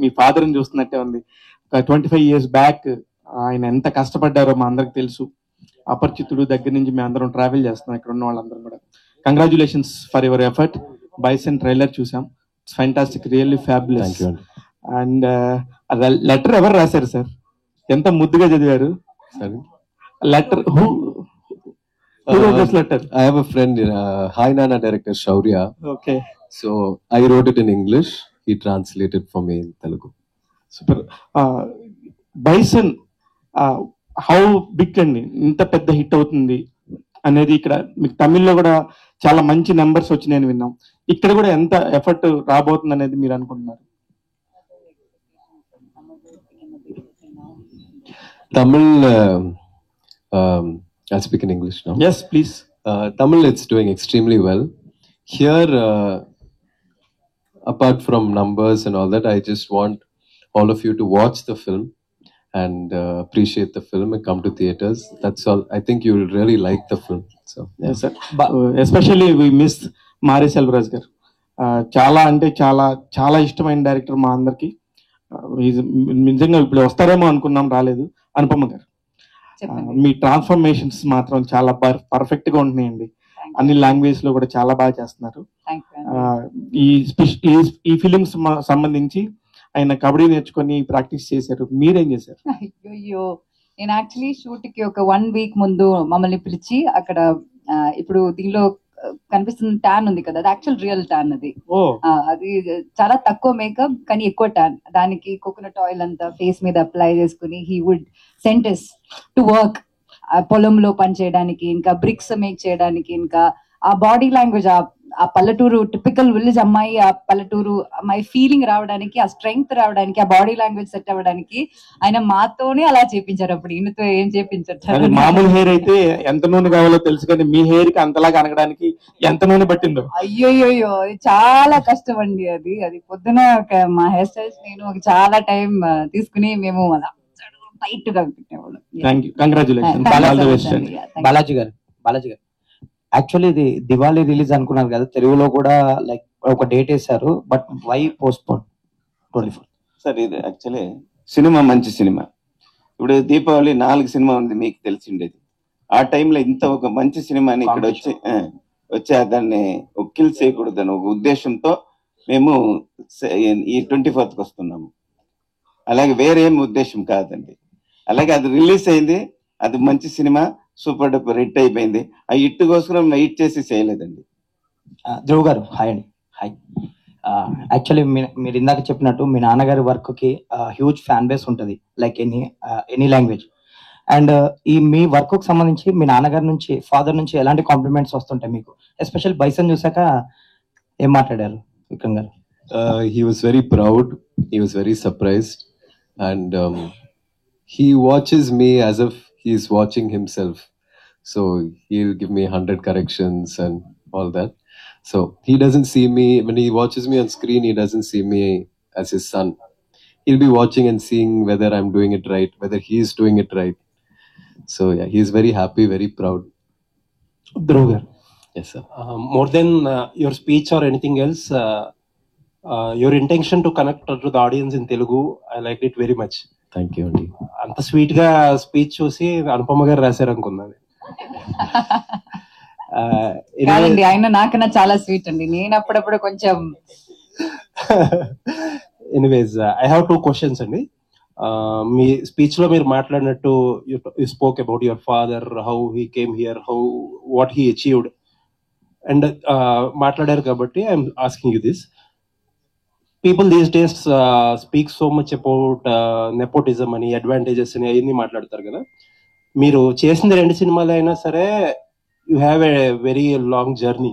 మీ ఫాదర్ని చూస్తున్నట్టే ఉంది. 25 years back ఆయన ఎంత కష్టపడ్డారో మా అందరికి తెలుసు. అపరిచితుడు దగ్గర నుంచి మేము అందరం ట్రావెల్ చేస్తున్నాం, ఇక్కడ ఉన్న వాళ్ళందరం కూడా. Congratulations for your effort. Bison trailer చూసాం, it's fantastic, really fabulous. And letter ఎవరు రాశారు సార్? ఎంత ముద్దుగా చదివారు letter. Who wrote this letter? I have a friend, Hi Nana director Shaurya. Okay. So I wrote it in English. He translated for me in Telugu. Super. Bison, how big అండి, ఇంత పెద్ద hit అవుతుంది అనేది ఇక్కడ మీకు తమిళ్లో కూడా చాలా మంచి నెంబర్స్ వచ్చినాయని విన్నాం. ఇక్కడ కూడా ఎంత ఎఫర్ట్ రాబోతుంది అనేది మీరు అనుకుంటున్నారు? Tamil, I'll speak in English now. Yes, please. Tamil, it's doing extremely well. Here, apart from numbers and all that, I just want all of you to watch the film and appreciate the film and come to theaters. That's all. I think you will really like the film. So yes, sir. Especially we miss Mari Selvaraj garu. చాలా అంటే చాలా చాలా ఇష్టమైన director మా అందరికి. నిజంగా ఇప్పుడు వస్తారేమో అనుకున్నాం, రాలేదు. అనుపమ గారు, మీ ట్రాన్స్ఫర్మేషన్స్ మాత్రం చాలా పర్ఫెక్ట్ గా ఉంటున్నాయండి. అన్ని లాంగ్వేజ్ లో కూడా చాలా బాగా చేస్తున్నారు. ఈ ఫిలిమ్స్ సంబంధించి ఆయన కబడ్డీ నేర్చుకొని ప్రాక్టీస్ చేశారు, మీరేం చేశారు? అయ్యో, నేను యాక్చువల్లీ షూట్ కి ఒక 1 week ముందు మమ్మల్ని పిలిచి అక్కడ ఇప్పుడు దీనిలో కనిపిస్తున్న ట్యాన్ ఉంది కదా, అది యాక్చువల్ రియల్ ట్యాన్. అది చాలా తక్కువ మేకప్ కానీ ఎక్కువ ట్యాన్. దానికి కోకోనట్ ఆయిల్ అంతా ఫేస్ మీద అప్లై చేసుకుని he would send us to work, పొలంలో పని చేయడానికి, ఇంకా బ్రిక్స్ మేక్ చేయడానికి, ఇంకా ఆ బాడీ లాంగ్వేజ్, ఆ పల్లెటూరు టిపికల్ విలేజ్ అమ్మాయి, ఆ పల్లెటూరు అమ్మాయి ఫీలింగ్ రావడానికి, ఆ స్ట్రెంగ్త్ రావడానికి, ఆ బాడీ లాంగ్వేజ్ సెట్ అవ్వడానికి ఆయన మాతోనే అలా చేపించారు. అప్పుడు ఈయనతో ఏం చేపించారు? మామూలు హెయిర్ అయితే ఎంత నూనె కావాలో తెలుసు, కానీ మీ హెయిర్ కి అంతలాగా అనగడానికి ఎంత నూనె పట్టిందో. అయ్యోయ్యో, చాలా కష్టం అండి. అది పొద్దున మా హెయిర్ స్టైల్స్ నేను చాలా టైం తీసుకుని మేము అలా టైట్ గా పెట్టేవాళ్ళం. బాలాజీ గారు, యాక్చువల్లీ ఇది దివాళీ రిలీజ్ అనుకున్నారు కదా, తెలుగులో కూడా లైక్ ఒక డేట్ వేశారు, బట్ వై పోస్ట్పోన్ 24? సార్, ఇది యాక్చువల్లీ సినిమా మంచి సినిమా. ఇప్పుడు దీపావళి 4 సినిమా ఉంది, మీకు తెలిసిండేది. ఆ టైంలో ఇంత ఒక మంచి సినిమాని ఇక్కడ వచ్చి దాన్ని కిల్ చేయకూడదు అని ఒక ఉద్దేశంతో మేము ఈ 24th వస్తున్నాము. అలాగే వేరేం ఉద్దేశం కాదండి. అలాగే అది రిలీజ్ అయింది, అది మంచి సినిమా, సూపర్ డూపర్ హిట్ అయిపోయింది. ఆ హిట్ కోసం వెయిట్ చేసి చేయలేదండి. ధ్రువ్ గారు, హాయ్ అండి. హాయ్. యాక్చువల్లీ మీరు ఇందాక చెప్పినట్టు మీ నాన్నగారి వర్క్ కి హ్యూజ్ ఫ్యాన్ బేస్ ఉంటుంది, like any language. And me work కు సంబంధించి మీ నాన్నగారి నుంచి, ఫాదర్ నుంచి ఎలాంటి కాంప్లిమెంట్స్ వస్తుంటాయి మీకు? ఎస్పెషల్ బైసన్ చూసాక ఏం మాట్లాడారు విక్రమ్ గారు? He was very proud. He was very surprised, and he watches me as if he's watching himself. So he'll give me 100 corrections and all that. So he doesn't see me, when he watches me on screen, he doesn't see me as his son. He'll be watching and seeing whether I'm doing it right, whether he's doing it right. So yeah, he's very happy, very proud. Dhruv garu. Yes, sir. More than your speech or anything else, your intention to connect to the audience in Telugu, I liked it very much. Thank you, Andy. అంత sweet గా speech చూసి అనుపమ గారు రాశారు అనుకున్నాను. ఆయన నాకన్నా చాలా sweet అండి, నేను అప్పుడప్పుడు కొంచెం. ఎనీవేస్, ఐ హావ్ 2 questions అండి. మీ స్పీచ్ లో మీరు మాట్లాడినట్టు you spoke about your father, how he came here, what he achieved, and మాట్లాడారు కాబట్టి I'm asking you this. People these days speak so much about nepotism అని, అడ్వాంటేజెస్ అని అవన్నీ మాట్లాడతారు కదా. మీరు చేసిన 2 సినిమాలు అయినా సరే you have a very long journey.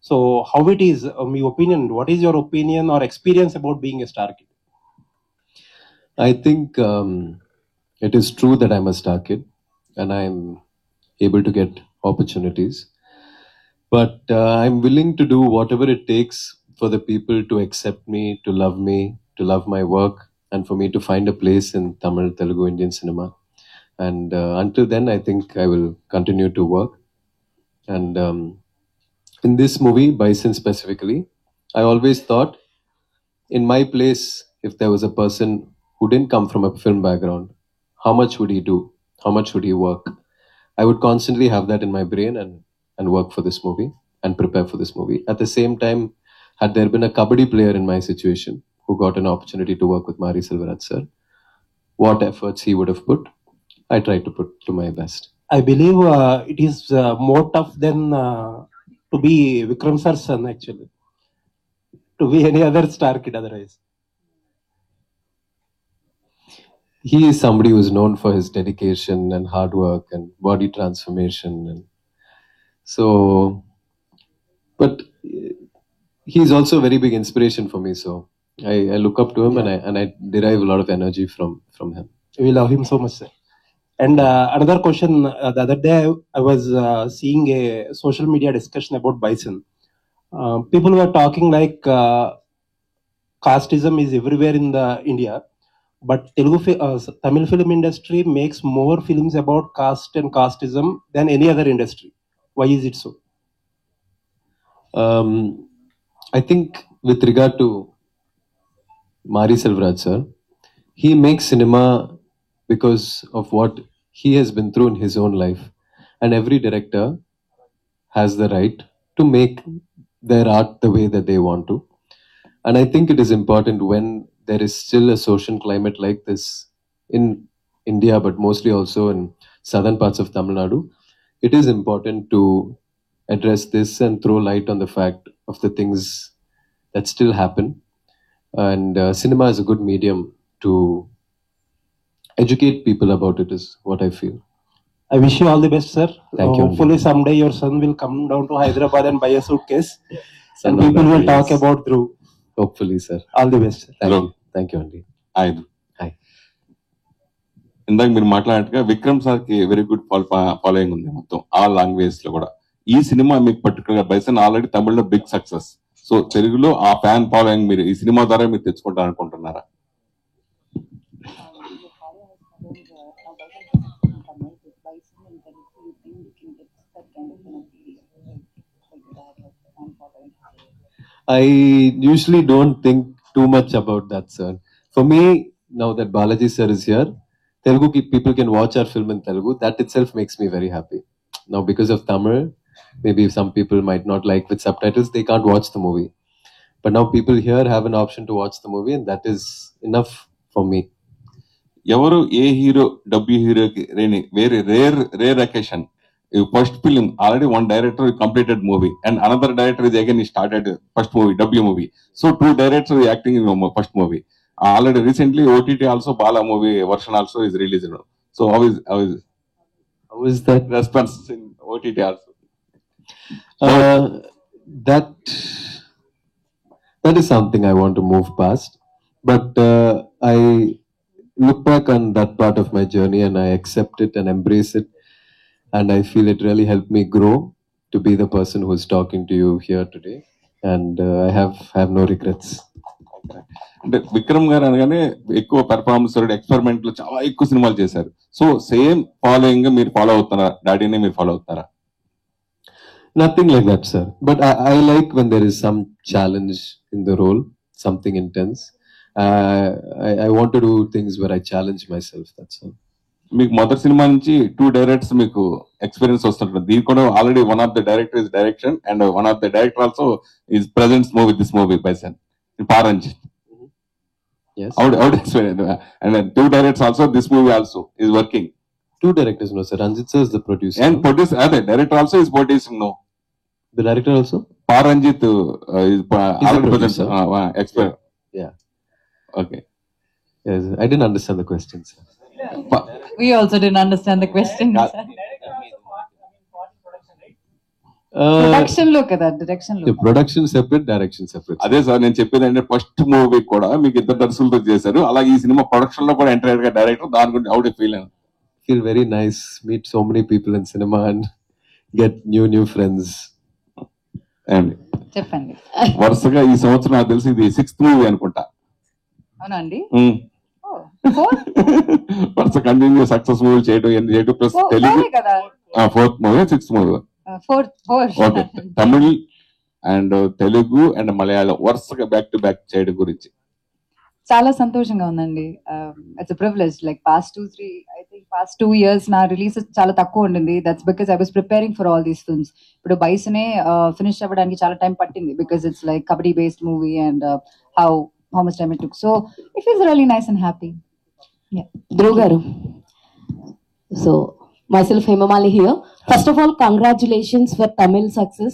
So how it is, me opinion, what is your opinion or experience about being a star kid? I think it is true that I'm a star kid and I'm able to get opportunities, but I'm willing to do whatever it takes for the people to accept me, to love my work, and for me to find a place in Tamil, Telugu, Indian cinema. And until then, I think I will continue to work. And in this movie, Bison specifically, I always thought in my place if there was a person who didn't come from a film background, how much would he do? How much would he work? I would constantly have that in my brain and work for this movie and prepare for this movie. At the same time, had there been a kabaddi player in my situation who got an opportunity to work with Mari Selvaraj sir, what efforts he would have put, I tried to put to my best. I believe it is more tough than to be Vikram sir's son, actually. To be any other star kid otherwise. He is somebody who is known for his dedication and hard work and body transformation, and so, but he's also a very big inspiration for me, so I look up to him, and I derive a lot of energy from him. We love him so much, sir. And another question, the other day I was seeing a social media discussion about Bison. People were talking like casteism is everywhere in the India, but Tamil film industry makes more films about caste and casteism than any other industry. Why is it so? I think with regard to Mari Selvaraj sir, he makes cinema because of what he has been through in his own life, and every director has the right to make their art the way that they want to. And I think it is important when there is still a social climate like this in India, but mostly also in southern parts of Tamil Nadu, it is important to address this and throw light on the fact of the things that still happen. And cinema is a good medium to educate people about it, is what I feel. I wish you all the best, sir. Thank you. Hopefully someday your son will come down to Hyderabad and buy a suitcase Son and of people will that, talk yes. about Dhruv. Hopefully, sir. All the best, sir. Thank you, Andy. ఐదు Hi. ఇందాక మీరు మాట్లాడినట్టుగా Vikram sir కి very good following ఉంది మొత్తం all language లో కూడా. ఈ cinema మీకు పర్టికులర్ బైసన్ ఆల్రెడీ తమిళ్లో బిగ్ సక్సెస్, సో తెలుగులో ఆ ఫ్యాన్ ఫాలోయింగ్ మీరు ఈ సినిమా ద్వారా మీరు తెచ్చుకుంటారు అనుకుంటున్నారా? I usually don't think too much about that, sir. For me, now that Balaji sir is here, people can watch our film in Telugu. That itself makes me very happy. Now, because of Tamil, maybe some people might not like with subtitles, they can't watch the movie. But now people here have an option to watch the movie, and that is enough for me. ఎవరు ఏ hero W హీరోకి వేరే rare occasion. First film already one director completed movie and another director is again started first movie W movie. So two directors acting in first movie. Already recently OTT also Bala movie version also is released. So how is that response in OTT also? That is something I want to move past, but I look back on that part of my journey and I accept it and embrace it, and I feel it really helped me grow to be the person who is talking to you here today, and I have no regrets. అంటే విక్రమ్ గారు అనగానే ఎక్కువ performance experiment లో చాలా ఎక్కువ సినిమాలు చేశారు. So same following మీరు ఫాలో అవుతున్నారా? డాడీని మీరు ఫాలో అవుతారా? Nothing like that, sir. But I like when there is some challenge in the role, something intense. I want to do things where I challenge myself. That's all. మీకు మొదటి cinema నుంచి two directors మీకు experience వస్తుంటుంది. దీని కూడా already one of the director is direction and one of the director also is presents movie this movie bison Paramjit. Yes. How to explain it? And then two directors also, this movie also is working. Two directors, no, sir. Ranjit sir is the producer. And producer, director also is producing, no. The director also? Paranjit is the producer. Expert. Yeah. Okay. Yes, I didn't understand the question, sir. We also didn't understand the question. sir. Production లో కదా, direction లో. The production separate, direction separate. అదే sir నేను చెప్పేది అంటే first movie కూడా మీకు ఇద్దరు దర్శకులతో చేశారు, అలాగే ఈ సినిమా ప్రొడక్షన్ లో కూడా ఎంటర్ గా డైరెక్టర్. దాని గురించి how do feel? Feel very nice, meet so many people in cinema and get new friends. అండి చెప్పండి. వరుసగా ఈ సంవత్సరం నాకు తెలిసి ఇది 6th మూవీ అనుకుంటా. అవునండి. వరుస కంటిన్యూ సక్సెస్ మూవీ చేయడం plus Telugu 4th movie 6th movie. Okay, Tamil and Telugu and Malayalam వరుసగా బ్యాక్ టు బ్యాక్ చేయడం గురించి చాలా సంతోషంగా ఉందండి. It's privilege. Like past 2 years నా రిలీజ్ చాలా తక్కువ ఉండింది. That's because I was preparing for all these films. ఇప్పుడు బైసనే ఫినిష్ అవ్వడానికి చాలా టైం పట్టింది because it's like kabaddi based movie and how much time it took. So it feels really nice and happy. Dhruv garu. So myself Hemamali here. First of all, congratulations for Tamil success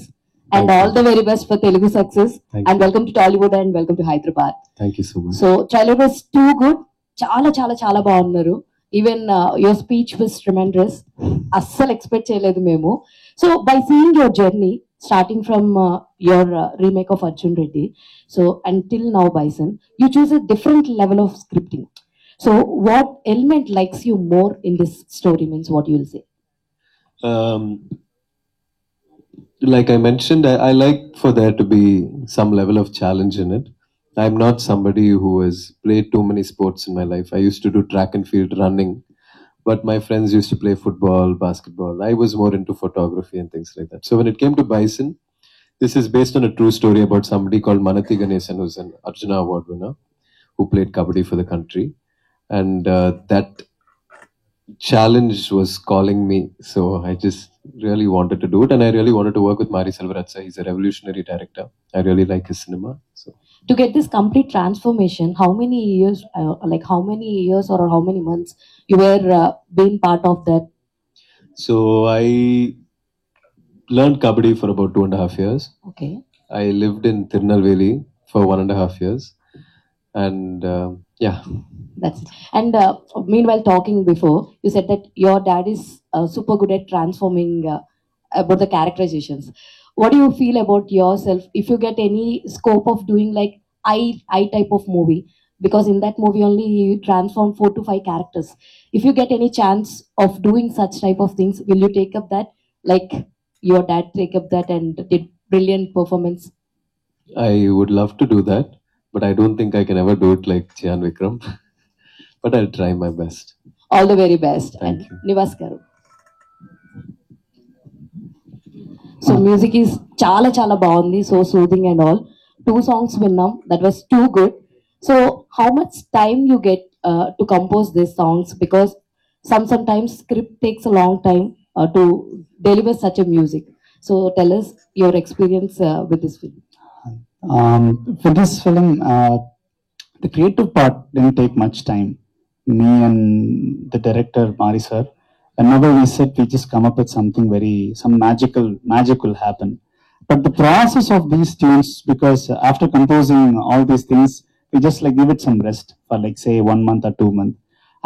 and all the very best for Telugu success. And welcome to Tollywood and welcome to Hyderabad. Thank you so much. So trailer was too good. చాలా బాగున్నారు. Even your speech was tremendous. అస్సలు expect చేయలేదు మేము. So by seeing your journey starting from your remake of Arjun Reddy, so until now Bison, you choose a different level of scripting. So what element likes you more in this story, means what you will say? Like I mentioned, I like for there to be some level of challenge in it. I'm not somebody who has played too many sports in my life. I used to do track and field running, but my friends used to play football, basketball. I was more into photography and things like that. So when it came to Bison, this is based on a true story about somebody called Manathi Ganesan, who's an Arjuna Award winner, who played kabaddi for the country. And that challenge was calling me, so I just really wanted to do it, and I really wanted to work with Mari Selvaratsa. He's a revolutionary director. I really like his cinema. So To get this complete transformation, how many years or how many months you were being part of that? So I learned kabaddi for about 2.5 years. Okay. I lived in Tirunelveli for 1.5 years, and yeah. That's it. And meanwhile, talking before, you said that your dad is super good at transforming about the characterizations. What do you feel about yourself if you get any scope of doing like I type of movie? Because in that movie only you transform 4 to 5 characters. If you get any chance of doing such type of things, will you take up that? Like your dad take up that and did brilliant performance? I would love to do that, but I don't think I can ever do it like Chyan Vikram. But I'll try my best. All the very best. Thank you. Nivas garu. So music is చాలా బాగుంది, so soothing and all. 2 songs విన్నాం, that was too good. So how much time you get to compose these songs? Because sometimes script takes a long time to deliver such a music. So tell us your experience with this film. For this film, the creative part didn't take much time. Me and the director Mari sir, whenever we sit, we just come up with something some magic will happen. But the process of these tunes, because after composing all these things, we just like give it some rest for like say 1 month or 2 months.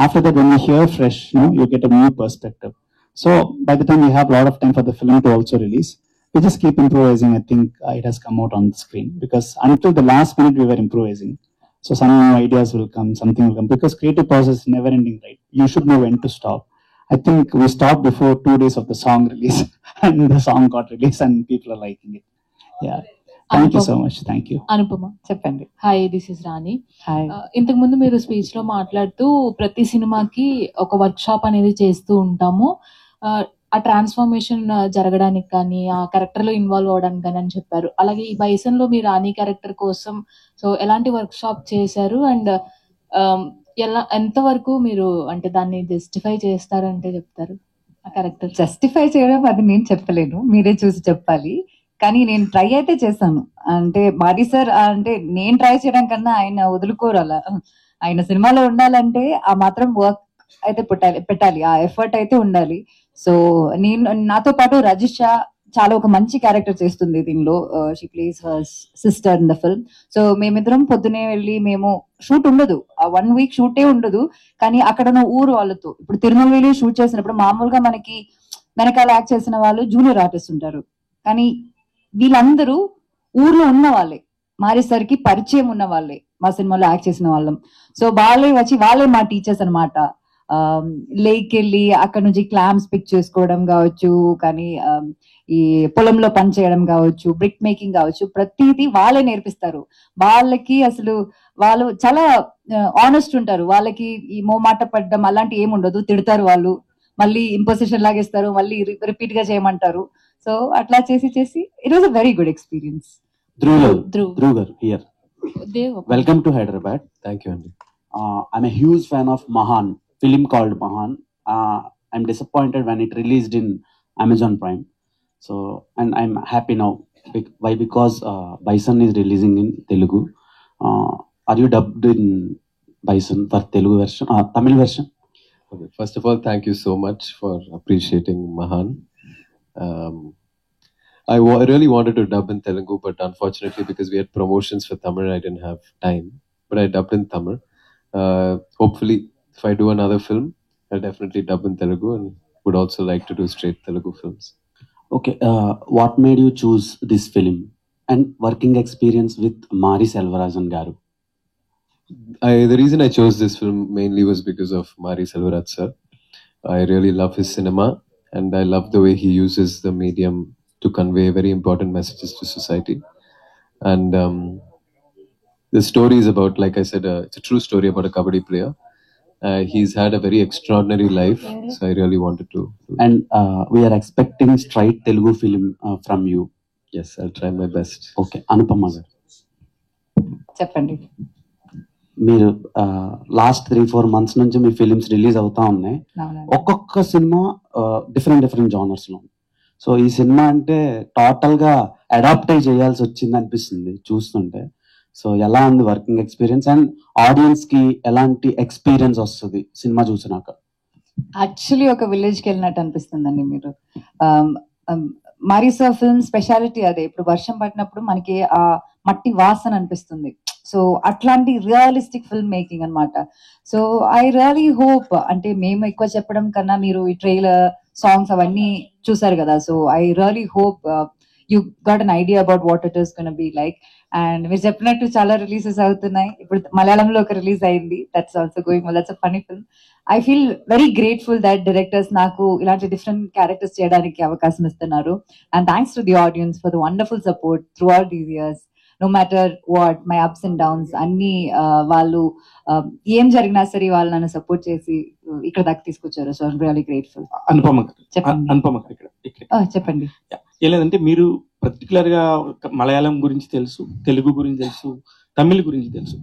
After that, when you hear fresh, you get a new perspective. So by the time we have a lot of time for the film to also release, we just keep improvising. I think it has come out on the screen, because until the last minute we were improvising. So some new ideas will come, something will come, because creative process is never ending, right? You should know when to stop. I think we stopped before 2 days of the song release and the song got released and people are liking it. Yeah. Thank you so much. Thank you. Anupama చెప్పండి. Hi, this is Rani. Hi. ఇంతకు ముందు మీరు speech లో మాట్లాడుతూ ప్రతి సినిమాకి ఒక work shop అనేది చేస్తూ ఉంటాము, ఆ ట్రాన్స్ఫర్మేషన్ జరగడానికి కానీ ఆ క్యారెక్టర్ లో ఇన్వాల్వ్ అవడానికి కానీ అని చెప్పారు. అలాగే ఈ బైసన్ లో మీ రాణి క్యారెక్టర్ కోసం సో ఎలాంటి వర్క్ షాప్ చేశారు అండ్ ఎంతవరకు మీరు అంటే దాన్ని జస్టిఫై చేస్తారంటే చెప్తారు? ఆ క్యారెక్టర్ జస్టిఫై చేయడం అది నేను చెప్పలేను, మీరే చూసి చెప్పాలి. కానీ నేను ట్రై అయితే చేశాను. అంటే మారి సార్ అంటే నేను ట్రై చేయడం కన్నా ఆయన వదులుకోరు. అలా ఆయన సినిమాలో ఉండాలంటే ఆ మాత్రం వర్క్ అయితే పెట్టాలి, ఆ ఎఫర్ట్ అయితే ఉండాలి. సో నేను నాతో పాటు రజిషా చాలా ఒక మంచి క్యారెక్టర్ చేస్తుంది దీనిలో. She place her sister in the film. So మేమిద్దరం పొద్దునే వెళ్ళి, మేము షూట్ ఉండదు, ఆ 1 week షూటే ఉండదు, కానీ అక్కడ ఉన్న ఊరు వాళ్ళతో, ఇప్పుడు తిరుమలవేలి షూట్ చేసినప్పుడు మామూలుగా మనకి వెనకాల యాక్ట్ చేసిన వాళ్ళు జూనియర్ ఆర్టిస్ట్ ఉంటారు, కానీ వీళ్ళందరూ ఊర్లో ఉన్న వాళ్ళే, మారేసరికి పరిచయం ఉన్న వాళ్ళే, మా సినిమాలో యాక్ట్ చేసిన వాళ్ళం. సో వాళ్ళే మా టీచర్స్ అనమాట. లేక్ వెళ్ళి అక్కడ నుంచి క్లామ్స్ పిక్ చేసుకోవడం కావచ్చు, కానీ ఈ పొలంలో పని చేయడం కావచ్చు, బ్రిక్ మేకింగ్ కావచ్చు, ప్రతిదీ వాళ్ళే నేర్పిస్తారు. వాళ్ళకి అసలు వాళ్ళు చాలా ఆనెస్ట్ ఉంటారు. వాళ్ళకి ఈ మోమాట పడ్డం అలాంటి ఏమి ఉండదు. తిడతారు వాళ్ళు, మళ్ళీ ఇంపోజిషన్ లాగేస్తారు, మళ్ళీ రిపీట్ గా చేయమంటారు. సో అట్లా చేసి it was a very good experience. Dhruv garu here. Dev. Welcome to Hyderabad. Thank you, Andy. I'm a huge fan of Mahan, film called Mahan. I'm disappointed when it released in Amazon Prime. So, and I'm happy now. Why? Because Bison is releasing in Telugu. Are you dubbed in Bison for Telugu version, Tamil version? Okay. First of all, thank you so much for appreciating Mahan. I really wanted to dub in Telugu, but unfortunately, because we had promotions for Tamil, I didn't have time. But I dubbed in Tamil. Hopefully, if I do another film, I'll definitely dub in Telugu and would also like to do straight Telugu films. Okay. What made you choose this film and working experience with Mari Selvaraj Garu? The reason I chose this film mainly was because of Mari Selvaraj sir. I really love his cinema and I love the way he uses the medium to convey very important messages to society. And the story is about, like I said, it's a true story about a kabaddi player. He's had a very extraordinary life, so I really wanted to. And we are expecting straight Telugu film from you. Yes, I'll try my best. Okay, Anupama garu. చెప్పండి. మీరు last 3-4 months నుంచి మీ films release అవుతా ఉన్నాయి. ఒక్కొక్క cinema different genres లో. So ఈ cinema అంటే total గా అడాప్ట్ అయి చేయాల్సి వచ్చింది అనిపిస్తుంది చూస్తుంటే. సో ఎలా ఉంది వర్కింగ్ ఎక్స్పీరియన్స్ అండ్ ఆడియన్స్ కి ఎలాంటి ఎక్స్పీరియన్స్ వస్తుంది సినిమా చూసినాక? యాక్చువల్లీ ఒక విలేజ్ కి వెళ్ళినట్టు అనిపిస్తుందండి. మీరు మారీసా ఫిల్మ్ స్పెషాలిటీ అదే. ఇప్పుడు వర్షం పడినప్పుడు మనకి ఆ మట్టి వాసన అనిపిస్తుంది. సో అట్లాంటి రియలిస్టిక్ ఫిల్మ్ మేకింగ్ అన్నమాట. సో ఐ రియలీ హోప్, అంటే మేము ఎక్కువ చెప్పడం కన్నా మీరు ఈ ట్రైలర్ సాంగ్స్ అవన్నీ చూసారు కదా. So I really hope you got an idea about what it is gonna be like. And మీరు చెప్పినట్టు చాలా రిలీజెస్ అవుతున్నాయి. ఇప్పుడు మలయాళంలో ఒక రిలీజ్ అయింది, that's also going well. That's a funny film. I feel very grateful that directors నాకు ఇలాంటి డిఫరెంట్ క్యారెక్టర్స్ చేయడానికి అవకాశం ఇస్తున్నారు. And thanks to the audience for the wonderful support throughout these years. No matter what my ups and downs అన్ని వాళ్ళు ఏం జరిగినా సరే వాళ్ళు నన్ను సపోర్ట్ చేసి ఇక్కడ దాకా తీసుకొచ్చారు. So I'm really grateful. Anupama గారు, చెప్పండి. అనుపమ గారు ఇక్కడ చెప్పండి. ఏం లేదంటే మీరు పర్టికులర్ గా మలయాళం గురించి తెలుసు, తెలుగు గురించి తెలుసు, తమిళ గురించి తెలుసు.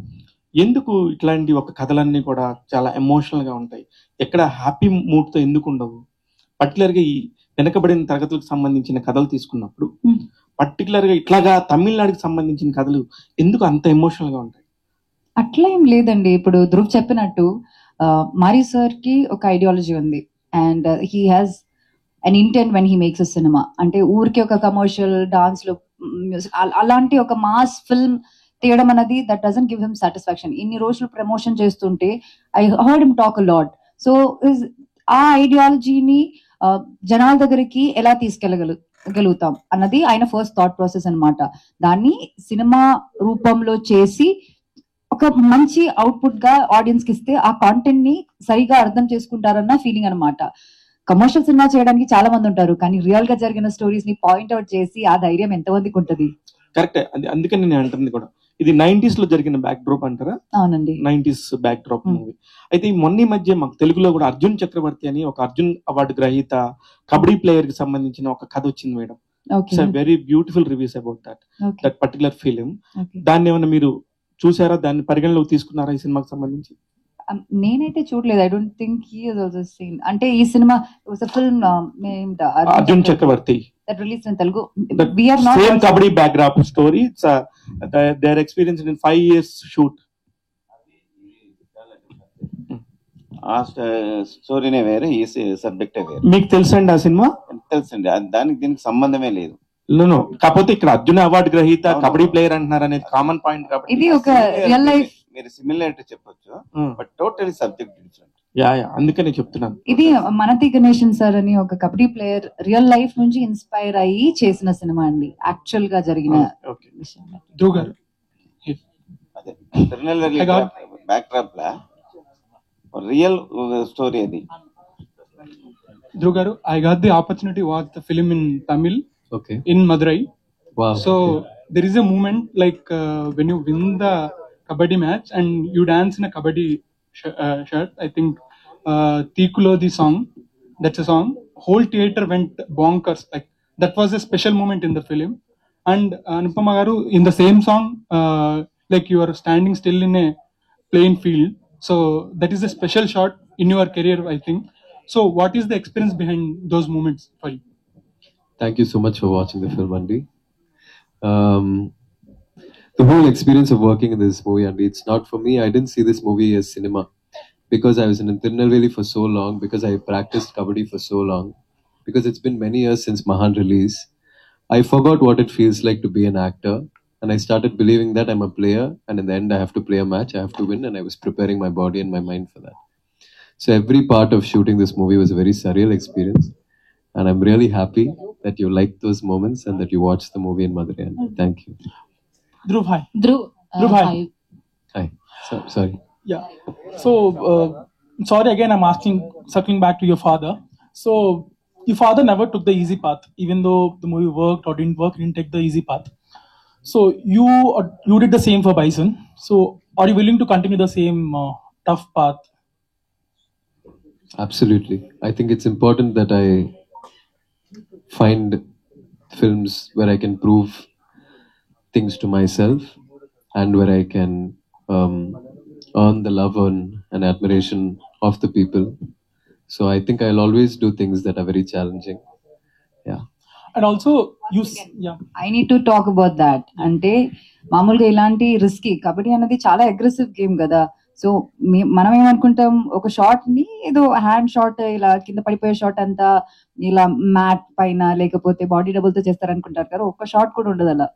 ఎందుకు ఇట్లాంటి ఒక కథలన్నీ కూడా చాలా ఎమోషనల్ గా ఉంటాయి? ఎక్కడ హ్యాపీ మూడ్ తో ఎందుకు ఉండవు? పర్టికులర్ గా ఈ వెనకబడిన తరగతులకు సంబంధించిన కథలు తీసుకున్నప్పుడు పర్టికులర్ గా ఇట్లాగా తమిళనాడుకి సంబంధించిన కథలు ఎందుకు అంత ఎమోషనల్ గా ఉంటాయి? అట్లా ఏం లేదండి. ఇప్పుడు ధ్రువ్ చెప్పినట్టు మారీ సార్ కి ఒక ఐడియాలజీ ఉంది and he has an intent when he makes a cinema. అంటే ఊరికి ఒక కమర్షియల్ డాన్స్ లో మ్యూజిక్ అలాంటి ఒక మాస్ ఫిల్మ్ తీయడం అనేది that doesn't give him satisfaction. ఇన్ని రోజులు ప్రమోషన్ చేస్తుంటే I heard him talk a lot. So ఆ ఐడియాలజీని జనాల దగ్గరికి ఎలా తీసుకెళ్ళగలుగుతాం అన్నది ఆయన ఫస్ట్ థాట్ ప్రాసెస్ అన్నమాట. దాన్ని సినిమా రూపంలో చేసి ఒక మంచి అవుట్పుట్ గా ఆడియన్స్ కి ఇస్తే ఆ కాంటెంట్ ని సరిగా అర్థం చేసుకుంటారన్న ఫీలింగ్ అనమాట. కమర్షియల్ సినిమా చేయడానికి చాలా మంది ఉంటారు, కానీ రియల్ గా జరిగిన స్టోరీస్ ని పాయింట్అవుట్ చేసి ఆ ధైర్యం ఎంతమందికి ఉంటుంది? కరెక్ట్. అందుకని నేను అంటుంది కూడా ఇది 90s లో జరిగిన బ్యాక్ డ్రాప్ అంటారా? అవునండి, 90s బ్యాక్ డ్రాప్ మూవీ. అయితే ఈ మొన్న మధ్య మాకు తెలుగులో కూడా అర్జున్ చక్రవర్తి అని ఒక అర్జున్ అవార్డు గ్రహీత కబడ్డీ ప్లేయర్ కి సంబంధించిన ఒక కథ వచ్చింది madam. Very beautiful reviews about that particular film. దాన్ని ఏమైనా మీరు చూసారా? దాన్ని పరిగణలోకి తీసుకున్నారా ఈ సినిమాకి సంబంధించి? నేనైతే చూడలేదు. I don't think he is also seen. అంటే ఈ సినిమా was a film named Arjun Chakravarthy that released in Telugu. We are not same kabaddi backdrop story. It's their experience in 5 years shoot. ఆ స్టోరీనే వేరే, ఈ సబ్జెక్టే వేరే. మీకు తెలుసండి ఆ సినిమా? తెలుసండి, దానికి దీనికి సంబంధమే లేదు. కాకపోతే ఇక్కడ అర్జున్ అవార్డు గ్రహీత కబడ్డీ ప్లేయర్ అంటున్నారు అనేది కామన్ పాయింట్. కాబట్టి ఇది ఒక రియల్ లైఫ్, మీరు సిమిలారిటీ చెప్పొచ్చు, బట్ టోటలీ సబ్జెక్ట్ డిఫరెంట్. అందుకనే చెప్తున్నాను. ఇది మనతి గణేశన్ సార్ అని ఒక కబడ్డీ ప్లేయర్ రియల్ లైఫ్ నుంచి ఇన్స్పైర్ అయ్యి చేసిన సినిమా అండి, యాక్చువల్ గా జరిగిన విషయం. బ్యాక్ డ్రాప్ లా రియల్ స్టోరీ అది. Dhruv garu, I got the opportunity to watch the film in Tamil, okay, in Madurai. Wow. So there is a moment like when you win the kabaddi match and you dance in a kabaddi shirt. I think Tikulo the song, that's a song. Whole theater went bonkers. Like that was a special moment in the film. And Anupama garu, in the same song, like you are standing still in a plain field. So that is a special shot in your career, I think. So what is the experience behind those moments for you? Thank you so much for watching the film, Andy. The whole experience of working in this movie, Andy, it's not for me. I didn't see this movie as cinema because I was in Tirunelveli for so long, because I practiced kabaddi for so long, because it's been many years since Mahan release. I forgot what it feels like to be an actor, and I started believing that I'm a player, and in the end I have to play a match, I have to win, and I was preparing my body and my mind for that. So every part of shooting this movie was a very surreal experience, and I'm really happy that you liked those moments and that you watched the movie in Madurai. Thank you. Dhruv, hi. Dhruv, hi. Hi. Sorry. Yeah. So, sorry again, I'm asking, circling back to your father. So, your father never took the easy path, even though the movie worked or didn't work, he didn't take the easy path. So, you did the same for Bison. So, are you willing to continue the same tough path? Absolutely. I think it's important that I find films where I can prove things to myself and where I can earn the love and admiration of the people. So I think I'll always do things that are very challenging. Yeah. And also, I need to talk about that. అంటే మామూలుగా ఇలాంటి risky kabaddi అనేది చాలా aggressive game కదా. So మనం ఏమనుకుంటాం, ఒక shot ని ఏదో హ్యాండ్ షాట్ ఇలా కింద పడిపోయే షాట్ అంతా ఇలా మ్యాట్ పైన లేకపోతే బాడీ డబుల్ తో చేస్తారనుకుంటారు కదా. ఒక్క షాట్ కూడా ఉండదు అలా,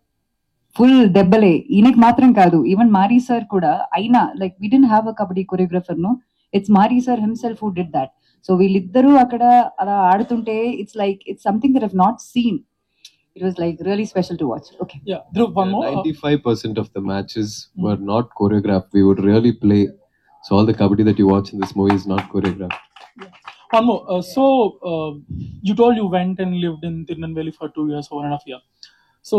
ఫుల్ దెబ్బలే. ఈయనకి మాత్రం కాదు, ఈవెన్ మారీ సార్ కూడా అయినా, like we didn't have a kabaddi choreographer no, it's Mari sir himself who did that. So వీళ్ళిద్దరూ అక్కడ అలా ఆడుతుంటే it's like it's something that I've not seen. It was like really special to watch. Okay. Yeah, Dhruv, one more. 95% of the matches were not choreographed. We would really play. So all the kabaddi that you watch in this movie is not choreographed. One more. You told you went and lived in Tirunelveli for 2 years, 1.5 years. So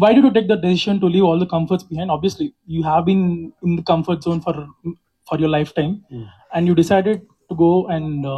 why did you take the decision to leave all the comforts behind? Obviously, you have been in the comfort zone for your lifetime, and you decided to go and